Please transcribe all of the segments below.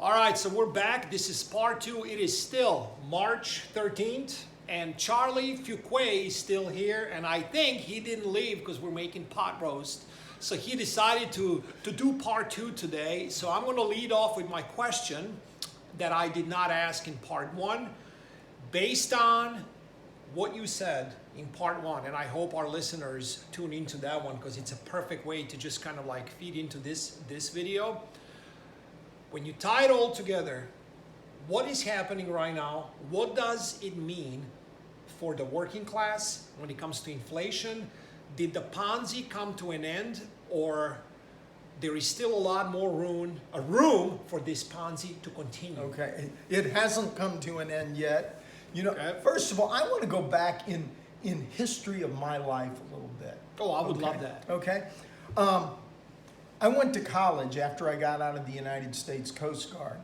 All right, so we're back. This is part two. It is still March 13th, and Charlie Fuqua is still here, and I think he didn't leave because we're making pot roast. So he decided to do part two today. So I'm going to lead off with my question that I did not ask in part one. Based on what you said in part one, and I hope our listeners tune into that one because it's a perfect way to just kind of like feed into this video. When you tie it all together, what is happening right now? What does it mean for the working class when it comes to inflation? Did the Ponzi come to an end, or there is still a lot more room for this Ponzi to continue? Okay, it hasn't come to an end yet. You know, Okay. First of all, I want to go back in history of my life a little bit. Oh, I would love that. Okay. I went to college after I got out of the United States Coast Guard.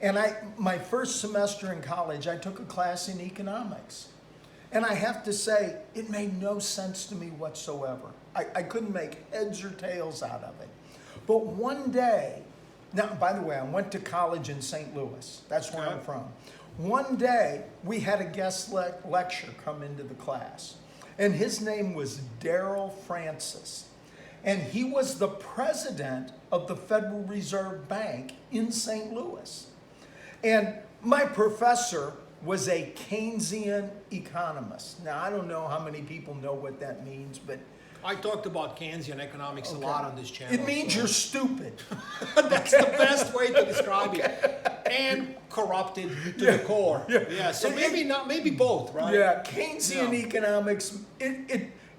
And my first semester in college, I took a class in economics. And I have to say, it made no sense to me whatsoever. I couldn't make heads or tails out of it. But one day, now, by the way, I went to college in St. Louis. That's where I'm from. One day, we had a guest lecture come into the class. And his name was Daryl Francis. And he was the president of the Federal Reserve Bank in St. Louis. And my professor was a Keynesian economist. Now, I don't know how many people know what that means, but I talked about Keynesian economics a lot on this channel. it means you're stupid. That's the best way to describe it. And corrupted to the core. Yeah. So maybe both, right? Yeah, Keynesian economics,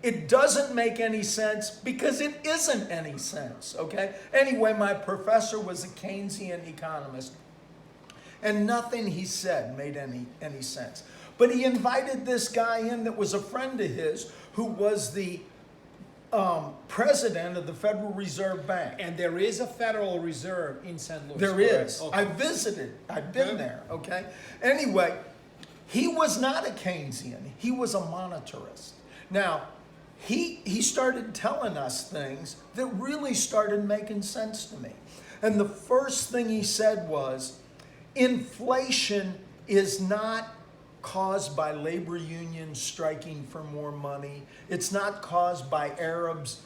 it doesn't make any sense because it isn't any sense, okay? Anyway, my professor was a Keynesian economist, and nothing he said made any sense. But he invited this guy in that was a friend of his who was the president of the Federal Reserve Bank. And there is a Federal Reserve in St. Louis. There correct? is. Okay. I visited. I've been there, okay? Anyway, he was not a Keynesian. He was a monetarist. Now, he started telling us things that really started making sense to me. And the first thing he said was, inflation is not caused by labor unions striking for more money. It's not caused by Arabs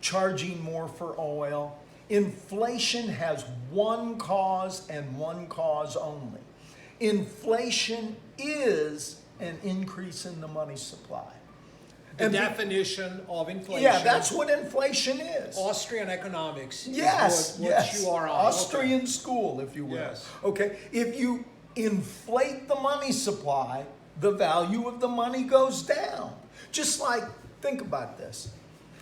charging more for oil. Inflation has one cause and one cause only. Inflation is an increase in the money supply. The definition of inflation. Yeah, that's what inflation is. Austrian economics. Yes, is what yes. you are on. Austrian school, if you will. Yes. Okay, if you inflate the money supply, the value of the money goes down. Just like, think about this.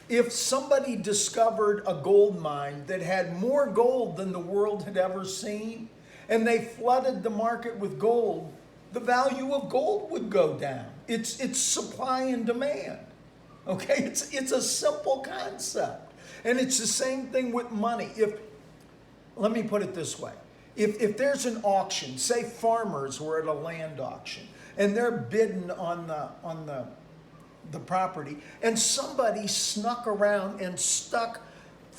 If somebody discovered a gold mine that had more gold than the world had ever seen, and they flooded the market with gold, the value of gold would go down. It's supply and demand. Okay, it's a simple concept. And it's the same thing with money. Let me put it this way. If there's an auction, say farmers were at a land auction, and they're bidding on the property, and somebody snuck around and stuck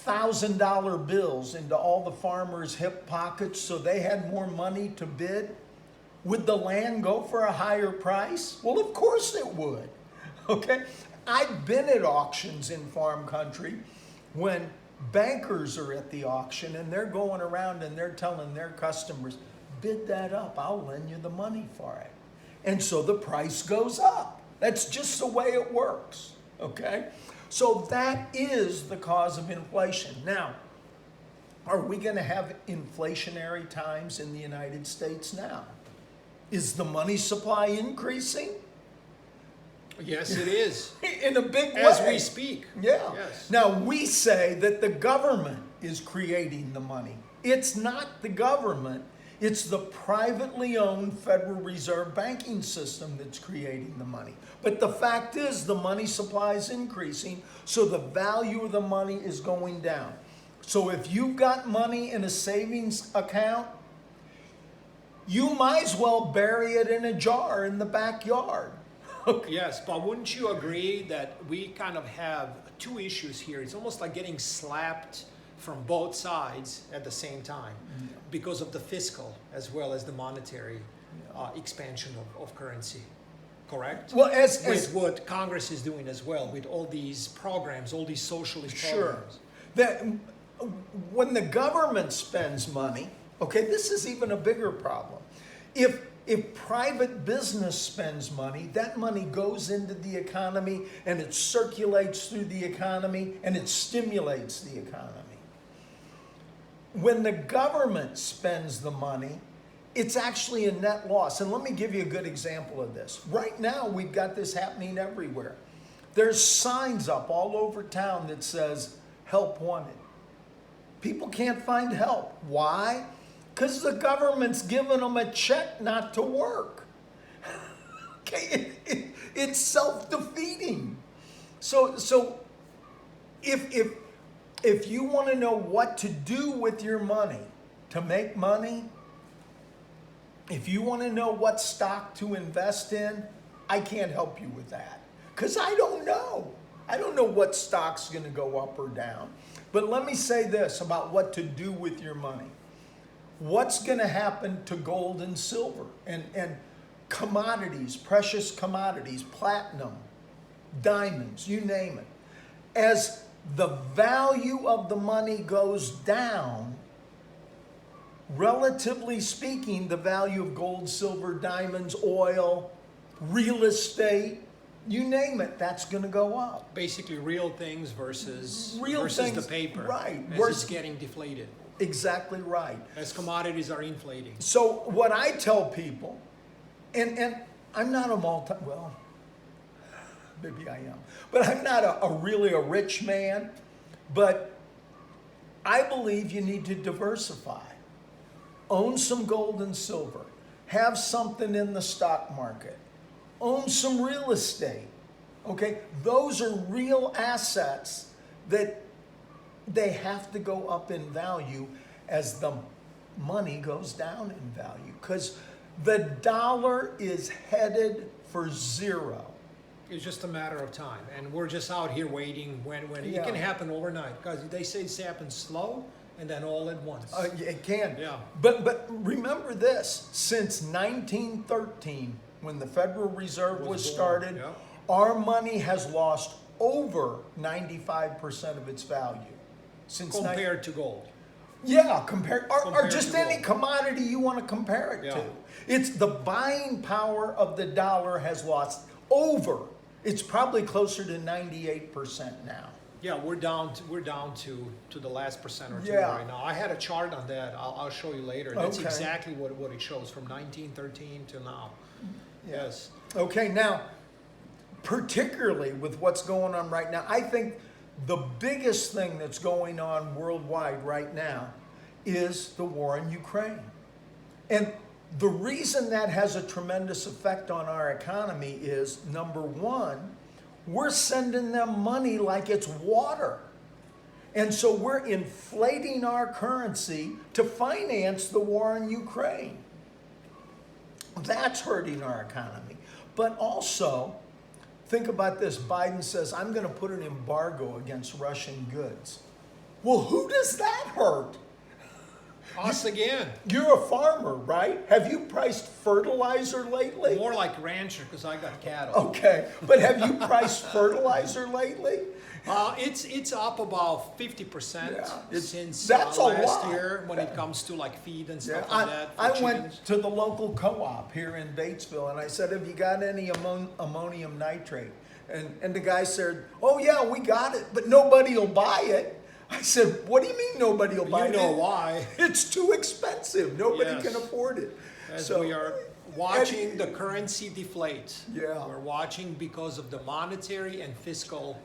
$1,000 bills into all the farmers' hip pockets so they had more money to bid, would the land go for a higher price? Well, of course it would. Okay? I've been at auctions in farm country when bankers are at the auction and they're going around and they're telling their customers, bid that up, I'll lend you the money for it. And so the price goes up. That's just the way it works, okay? So that is the cause of inflation. Now, are we going to have inflationary times in the United States now? Is the money supply increasing? Yes, it is. In a big way. As we speak. Yeah. Yes. Now, we say that the government is creating the money. It's not the government. It's the privately owned Federal Reserve banking system that's creating the money. But the fact is the money supply is increasing, so the value of the money is going down. So if you've got money in a savings account, you might as well bury it in a jar in the backyard. Yes, but wouldn't you agree that we kind of have two issues here? It's almost like getting slapped from both sides at the same time because of the fiscal as well as the monetary expansion of currency. Correct? Well, with what Congress is doing as well, with all these programs, all these socialist programs. That when the government spends money, okay, this is even a bigger problem. If private business spends money, that money goes into the economy and it circulates through the economy and it stimulates the economy. When the government spends the money, it's actually a net loss. And let me give you a good example of this. Right now, we've got this happening everywhere. There's signs up all over town that says, help wanted. People can't find help. Why? Because the government's giving them a check not to work. Okay, it's self-defeating. So if you want to know what to do with your money, to make money, if you want to know what stock to invest in, I can't help you with that. Because I don't know. I don't know what stock's going to go up or down. But let me say this about what to do with your money. What's going to happen to gold and silver and commodities, precious commodities, platinum, diamonds, you name it. As the value of the money goes down, relatively speaking, the value of gold, silver, diamonds, oil, real estate, you name it, that's going to go up. Basically, real things versus things, the paper. Right. As it's getting deflated. Exactly right. As commodities are inflating. So what I tell people, and I'm not a well, maybe I am, but I'm not a really a rich man, but I believe you need to diversify. Own some gold and silver. Have something in the stock market. Own some real estate. Okay? Those are real assets that they have to go up in value as the money goes down in value. Because the dollar is headed for zero. It's just a matter of time. And we're just out here waiting when it can happen overnight. Because they say it happens slow and then all at once. It can. Yeah. But remember this, since 1913, when the Federal Reserve was started, our money has lost over 95% of its value. Compared to gold. Yeah, compared or just to any gold. commodity you want to compare it to. It's the buying power of the dollar has lost over. It's probably closer to 98% now. Yeah, we're down to the last percent or two Yeah. right now. I had a chart on that. I'll show you later. That's exactly what it shows from 1913 to now. Yes. Okay, now, particularly with what's going on right now, I think the biggest thing that's going on worldwide right now is the war in Ukraine. And the reason that has a tremendous effect on our economy is, number one, we're sending them money like it's water. And so we're inflating our currency to finance the war in Ukraine. That's hurting our economy. But also, think about this. Biden says, I'm going to put an embargo against Russian goods. Well, who does that hurt? Us again. You're a farmer, right? Have you priced fertilizer lately? More like rancher because I got cattle. Okay, but have you priced fertilizer lately? It's up about 50% since that's last year when it comes to like feed and stuff like that. I went to the local co-op here in Batesville and I said, have you got any ammonium nitrate? And the guy said, oh yeah, we got it, but nobody will buy it. I said, what do you mean nobody will buy it? You know why. It's too expensive. Nobody can afford it. So we are watching the currency deflate. Yeah. We're watching because of the monetary and fiscal.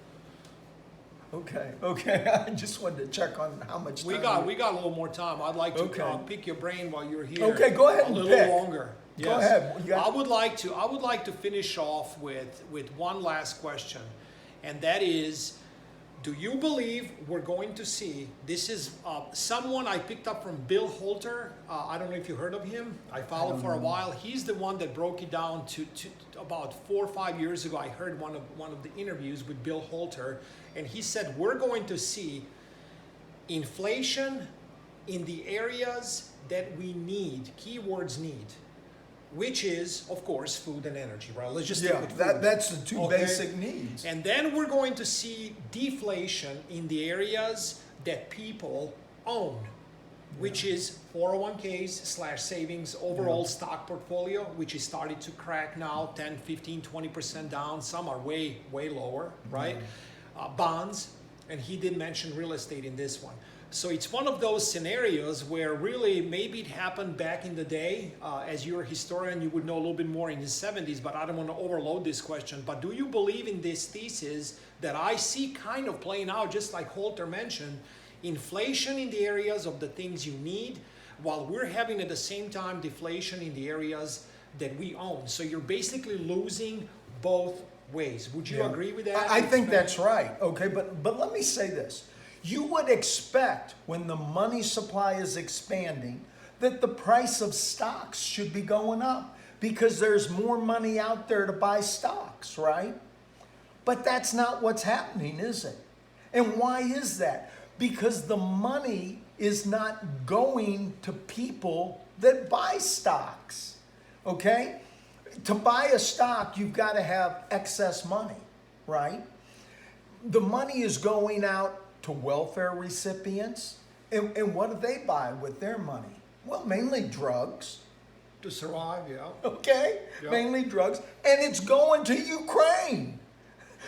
Okay. I just wanted to check on how much time. We got a little more time. I'd like to pick your brain while you're here. Okay, go ahead and a little pick. longer. Yes. Go ahead. I would like to finish off with one last question, and that is, do you believe we're going to see, this is someone I picked up from Bill Holter. I don't know if you heard of him. I followed for a while. He's the one that broke it down to about 4 or 5 years ago. I heard one of the interviews with Bill Holter, and he said we're going to see inflation in the areas that we need, keywords need, which is, of course, food and energy, right? Let's just stick Yeah, with food. that's the two basic needs. And then we're going to see deflation in the areas that people own, which is 401ks / savings, overall stock portfolio, which is starting to crack now, 10, 15, 20% down. Some are way, way lower, right? Bonds, and he did mention real estate in this one. So it's one of those scenarios where really maybe it happened back in the day. As you're a historian, you would know a little bit more in the 70s, but I don't want to overload this question. But do you believe in this thesis that I see kind of playing out, just like Holter mentioned, inflation in the areas of the things you need, while we're having at the same time deflation in the areas that we own? So you're basically losing both ways. Would you agree with that? I think that's right. Okay, but let me say this. You would expect when the money supply is expanding that the price of stocks should be going up because there's more money out there to buy stocks, right? But that's not what's happening, is it? And why is that? Because the money is not going to people that buy stocks, okay? To buy a stock, you've got to have excess money, right? The money is going out to welfare recipients. And what do they buy with their money? Well, mainly drugs. To survive, yeah. Okay? Yeah. Mainly drugs. And it's going to Ukraine.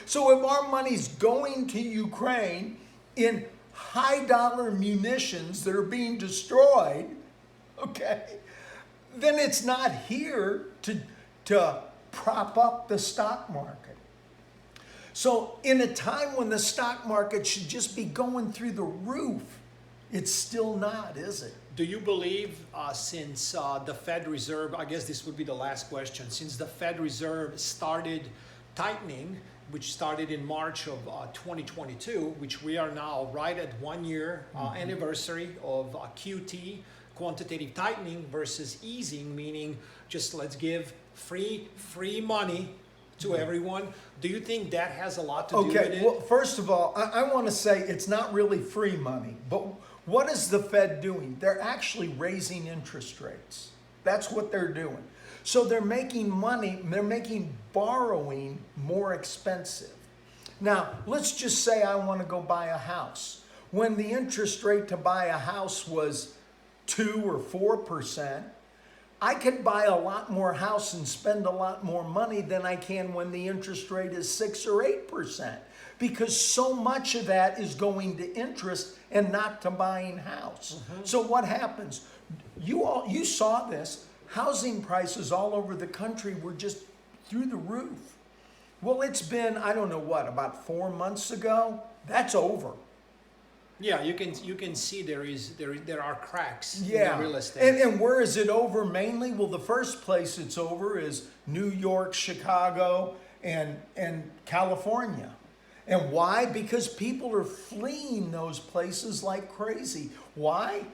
So if our money's going to Ukraine in high dollar munitions that are being destroyed, okay, then it's not here to prop up the stock market. So in a time when the stock market should just be going through the roof, it's still not, is it? Do you believe since the Fed Reserve, I guess this would be the last question, since the Fed Reserve started tightening, which started in March of 2022, which we are now right at 1 year anniversary of QT, quantitative tightening, versus easing, meaning just let's give free money to everyone. Do you think that has a lot to do with it? Okay, well, first of all, I want to say it's not really free money, but what is the Fed doing? They're actually raising interest rates. That's what they're doing. So they're making money, they're making borrowing more expensive. Now, let's just say I want to go buy a house. When the interest rate to buy a house was 2 or 4%, I can buy a lot more house and spend a lot more money than I can when the interest rate is 6 or 8%, because so much of that is going to interest and not to buying house. So what happens? You saw this. Housing prices all over the country were just through the roof. Well, it's been, I don't know what, about 4 months ago? That's over. Yeah, you can see there are cracks in the real estate. And where is it over mainly? Well, the first place it's over is New York, Chicago, and California. And why? Because people are fleeing those places like crazy. Why?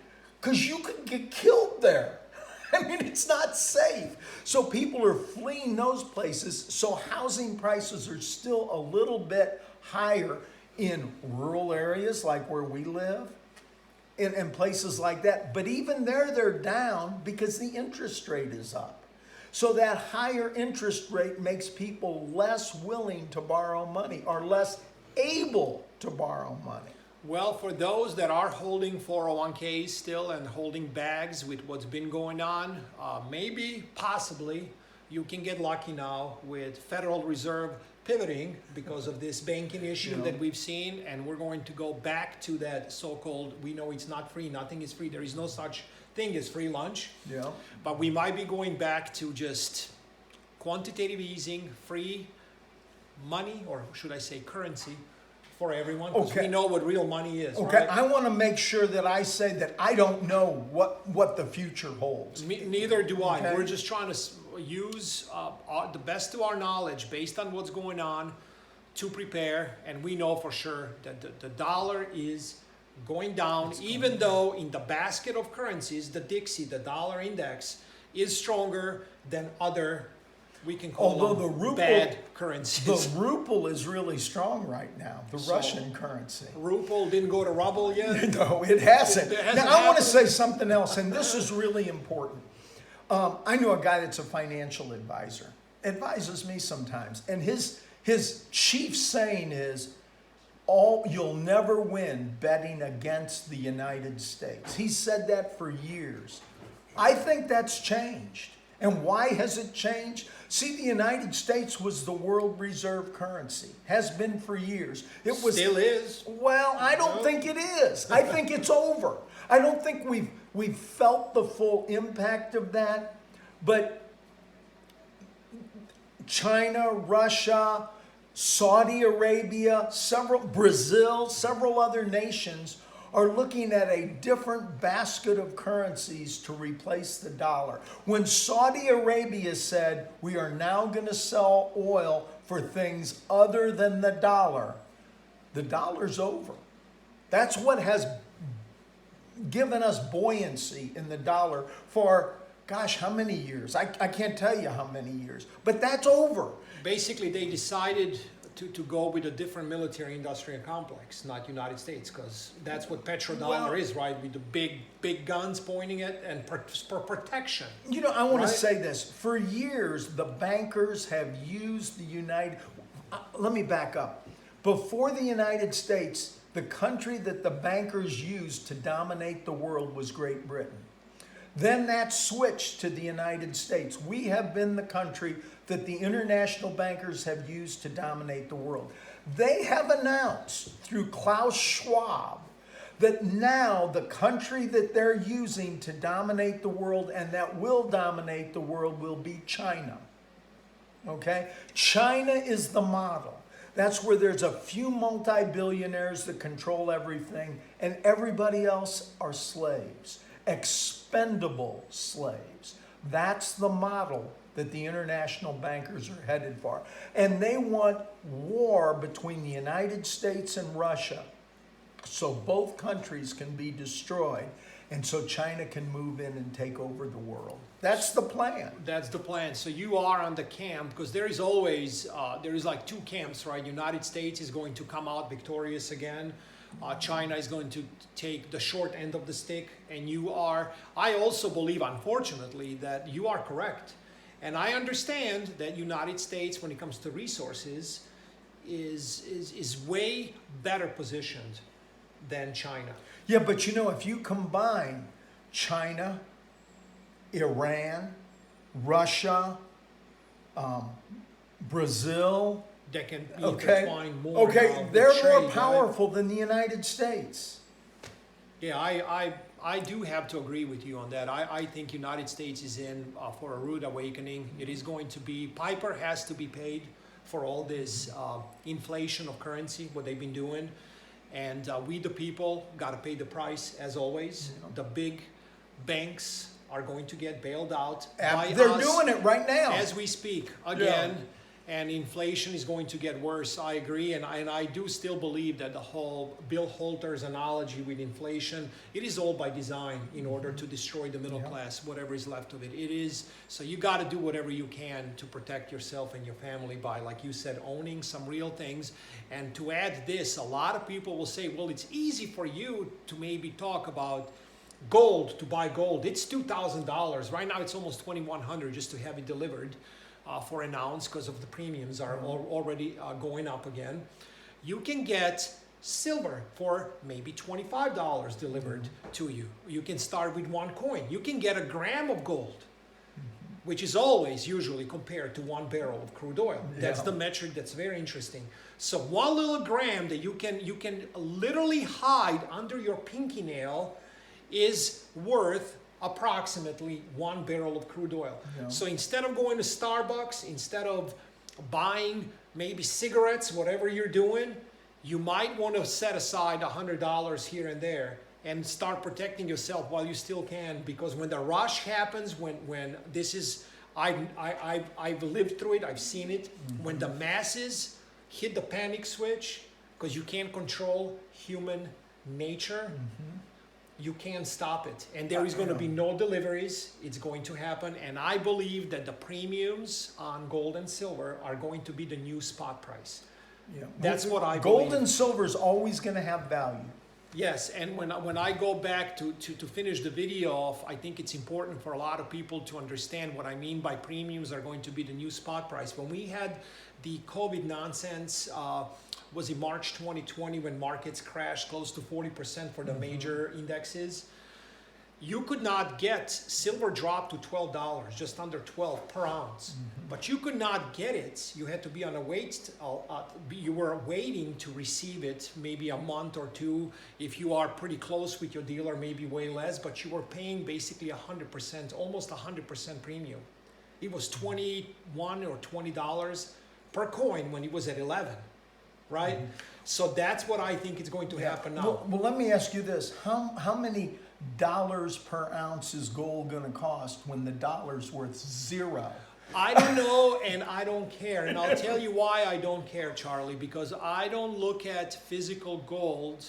Because you could get killed there. I mean, it's not safe. So people are fleeing those places. So housing prices are still a little bit higher in rural areas like where we live, and places like that. But even there, they're down because the interest rate is up. So that higher interest rate makes people less willing to borrow money, or less able to borrow money. Well, for those that are holding 401ks still and holding bags with what's been going on, maybe, possibly, you can get lucky now with Federal Reserve pivoting because of this banking issue that we've seen, and we're going to go back to that so-called, we know it's not free, nothing is free, there is no such thing as free lunch, but we might be going back to just quantitative easing, free money, or should I say currency, for everyone, because we know what real money is. Okay, right? I want to make sure that I say that I don't know what the future holds. Neither do I. Okay. We're just trying to use the best to our knowledge based on what's going on to prepare, and we know for sure that the dollar is going down, even though in the basket of currencies, the Dixie, the dollar index, is stronger than other We can call Although them the ruble, bad currencies. the ruble is really strong right now, the So- Russian currency. Ruble didn't go to ruble yet? No, it hasn't. It hasn't Now, I want to happened? say something else, and this is really important. I know a guy that's a financial advisor, advises me sometimes, and his chief saying is, you'll never win betting against the United States. He said that for years. I think that's changed. And why has it changed? See, the United States was the world reserve currency, has been for years. It was Still is. Well, I don't No. think it is. I think it's over. I don't think we've felt the full impact of that. But China, Russia, Saudi Arabia, Brazil, several other nations are looking at a different basket of currencies to replace the dollar. When Saudi Arabia said, we are now going to sell oil for things other than the dollar's over. That's what has given us buoyancy in the dollar for, gosh, how many years? I can't tell you how many years, but that's over. Basically, they decided to go with a different military industrial complex, not United States, because that's what petrodollar Well- is, right? With the big guns pointing at and for protection. You know, I want Right? to say this. For years, the bankers have used the let me back up. Before the United States, the country that the bankers used to dominate the world was Great Britain. Then that switched to the United States. We have been the country that the international bankers have used to dominate the world. They have announced through Klaus Schwab that now the country that they're using to dominate the world and that will dominate the world will be China. Okay? China is the model. That's where there's a few multi-billionaires that control everything and everybody else are slaves. Expendable slaves. That's the model that the international bankers are headed for. And they want war between the United States and Russia so both countries can be destroyed and so China can move in and take over the world. That's the plan. That's the plan. So you are on the camp, because there is always, there is like two camps, right? United States is going to come out victorious again. China is going to take the short end of the stick. And you are, I also believe, unfortunately, that you are correct. And I understand that United States, when it comes to resources, is way better positioned than China. Yeah, but you know, if you combine China, Iran, Russia, Brazil, That can be okay, intertwined more. okay, they're more powerful than the United States. Yeah, I do have to agree with you on that. I think United States is in for a rude awakening. It is going to be, Piper has to be paid for all this inflation of currency, what they've been doing. And we, the people, got to pay the price, as always. Yeah. The big banks are going to get bailed out by They're us doing it right now. as we speak again. And inflation is going to get worse. I agree, and I do still believe that the whole Bill Holter's analogy with inflation, it is all by design in order to destroy the middle Yeah. class, whatever is left of it. It is, so you got to do whatever you can to protect yourself and your family by, like you said, owning some real things. And to add this, a lot of people will say, well, it's easy for you to maybe talk about gold, to buy gold. It's $2,000. Right now it's almost $2,100 just to have it delivered. For an ounce, because of the premiums are already going up again. You can get silver for maybe $25 delivered to you. You can start with one coin. You can get a gram of gold, which is always usually compared to 1 barrel of crude oil. That's Yeah. the metric that's very interesting. So 1 little gram that you can literally hide under your pinky nail is worth approximately 1 barrel of crude oil. Yeah. So instead of going to Starbucks, instead of buying maybe cigarettes, whatever you're doing, you might want to set aside $100 here and there and start protecting yourself while you still can. Because when the rush happens, when this is, I've lived through it, I've seen it. Mm-hmm. When the masses hit the panic switch, because you can't control human nature, You can't stop it. And there is going to be no deliveries. It's going to happen. And I believe that the premiums on gold and silver are going to be the new spot price. Yeah. That's what I Gold believe. and silver is always going to have value. Yes, and when I go back to finish the video off, I think it's important for a lot of people to understand what I mean by premiums are going to be the new spot price. When we had the COVID nonsense, was in March 2020 when markets crashed close to 40% for the major indexes. You could not get silver dropped to $12, just under 12 per ounce. But you could not get it. You had to be on a wait. You were waiting to receive it maybe a month or two. If you are pretty close with your dealer, maybe way less. But you were paying basically 100%, almost 100% premium. It was $21 or $20 per coin when it was at 11. Right? So that's what I think is going to happen now. Well, let me ask you this. How many dollars per ounce is gold going to cost when the dollar's worth zero? I don't know, and I don't care. And I'll tell you why I don't care, Charlie, because I don't look at physical gold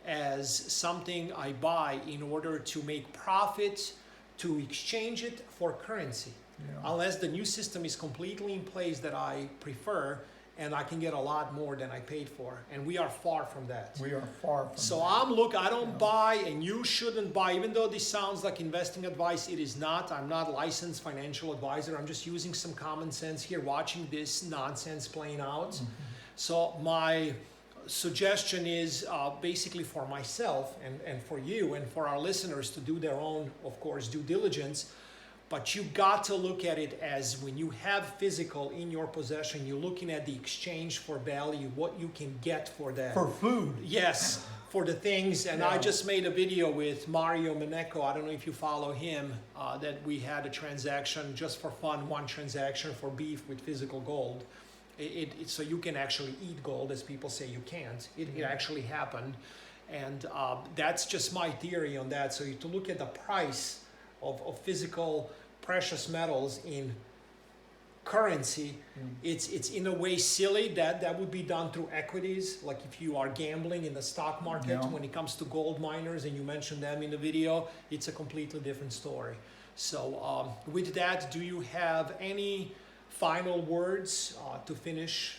as something I buy in order to make profit, to exchange it for currency. Yeah. Unless the new system is completely in place that I prefer, and I can get a lot more than I paid for. And we are far from that. We are far from so that. I don't buy, and you shouldn't buy, even though this sounds like investing advice, it is not. I'm not a licensed financial advisor. I'm just using some common sense here, watching this nonsense playing out. So my suggestion is basically for myself and for you and for our listeners to do their own, of course, due diligence. But you got to look at it as when you have physical in your possession, you're looking at the exchange for value, what you can get for that. For food. Yes, for the things. And I just made a video with Mario Meneco. I don't know if you follow him, that we had a transaction just for fun, one transaction for beef with physical gold. So you can actually eat gold, as people say you can't. It actually happened. And that's just my theory on that. So to look at the price of physical precious metals in currency, it's in a way silly that would be done through equities. Like if you are gambling in the stock market, when it comes to gold miners, and you mentioned them in the video, it's a completely different story. So with that, do you have any final words to finish?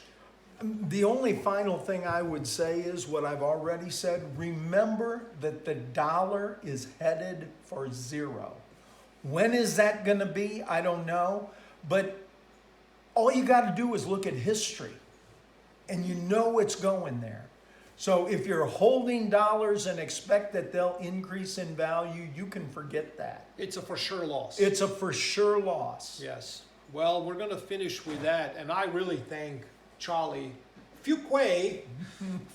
The only final thing I would say is what I've already said. Remember that the dollar is headed for zero. When is that going to be? I don't know. But all you got to do is look at history, and you know it's going there. So if you're holding dollars and expect that they'll increase in value, you can forget that. It's a for sure loss. It's a for sure loss. Yes. Well, we're going to finish with that. And I really thank Charlie Fuqua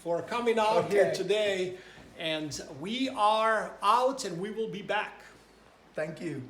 for coming out here today. And we are out, and we will be back. Thank you.